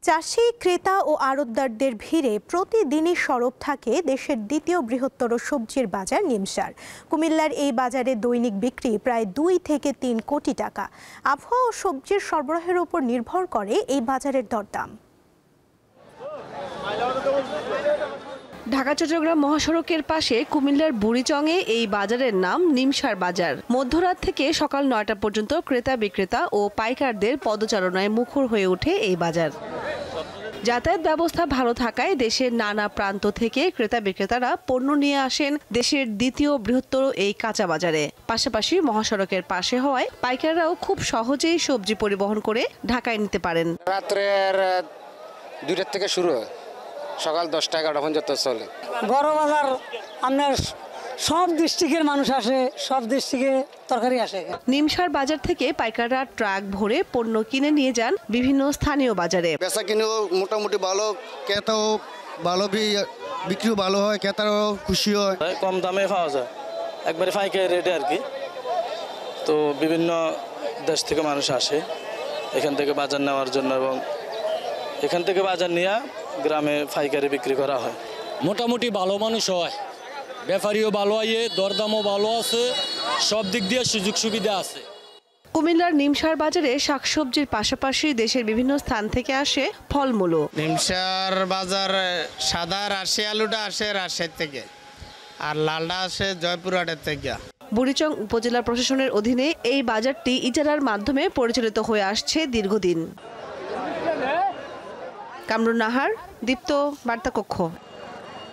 চাষি, ক্রেতা ও আড়তদারদের ভিড়ে প্রতিদিনই সরব থাকে দেশের দ্বিতীয় বৃহত্তর সবজির বাজার নিমসার। কুমিল্লার এই বাজারে দৈনিক বিক্রি প্রায় 2 থেকে 3 কোটি টাকা। আবহাওয়া ও সবজির সরবরাহের উপর নির্ভর করে এই বাজারের দরদাম। ঢাকা-চট্টগ্রাম মহাসড়কের পাশে কুমিল্লার বুড়িচংয়ে এই বাজারের নাম নিমসার বাজার। মধ্যরাত থেকে সকাল 9টা পর্যন্ত ক্রেতা বিক্রেতা ও পাইকারদের পদচারণায় মুখর হয়ে ওঠে এই বাজার। যাতায়াত ব্যবস্থা ভালো থাকায় দেশের নানা প্রান্ত থেকে ক্রেতা বিক্রেতারা পণ্য নিয়ে আসেন দেশের দ্বিতীয় বৃহত্তর এই কাঁচা বাজারে। পাশাপাশি মহাসড়কের পাশে হওয়ায় পাইকাররাও খুব সহজেই সবজি পরিবহন করে ঢাকায় নিতে পারেন। রাত্রের 2টা থেকে শুরু হয়, সকাল 10টা 11টা পর্যন্ত চলে। বড় বাজার আপনার সব ডিস্ট্রিক্টের মানুষ আসে, সব ডিস্ট্রিক্টে তরকারি আসে। নিমসার বাজার থেকে পাইকাররা ট্রাক ভরে পণ্য কিনে নিয়ে যান বিভিন্ন স্থানীয় বাজারে। বেচা কিনেও মোটামুটি ভালো, ক্রেতাও ভালো, বিক্রিও ভালো হয়, ক্রেতারাও খুশি হয়। কম দামে পাওয়া যায়, একবারে পাইকারি রেটে আর কি। তো বিভিন্ন দেশ থেকে মানুষ আসে এখান থেকে বাজার নেওয়ার জন্য, এবং এখান থেকে বাজার নিয়ে গ্রামে পাইকারি বিক্রি করা হয়। মোটামুটি ভালো মানুষ হয়, ব্যাপারীও ভালো হয়, দরদামও ভালো আছে, সব দিক দিয়ে সুযোগ সুবিধা আছে। কুমিল্লার নিমসার বাজারে শাকসবজির পাশাপাশি দেশের বিভিন্ন স্থান থেকে আসে ফলমূলও। নিমসার বাজার সাদা রাশি আলুটা আসে রাজশাহী থেকে, আর লালটা আসে জয়পুরহাটের থেকে। বুড়িচং উপজেলা প্রশাসনের অধীনে এই বাজারটি ইজারার মাধ্যমে পরিচালিত হয়ে আসছে দীর্ঘদিন। কামরুন নাহার, দীপ্ত বার্তা কক্ষ।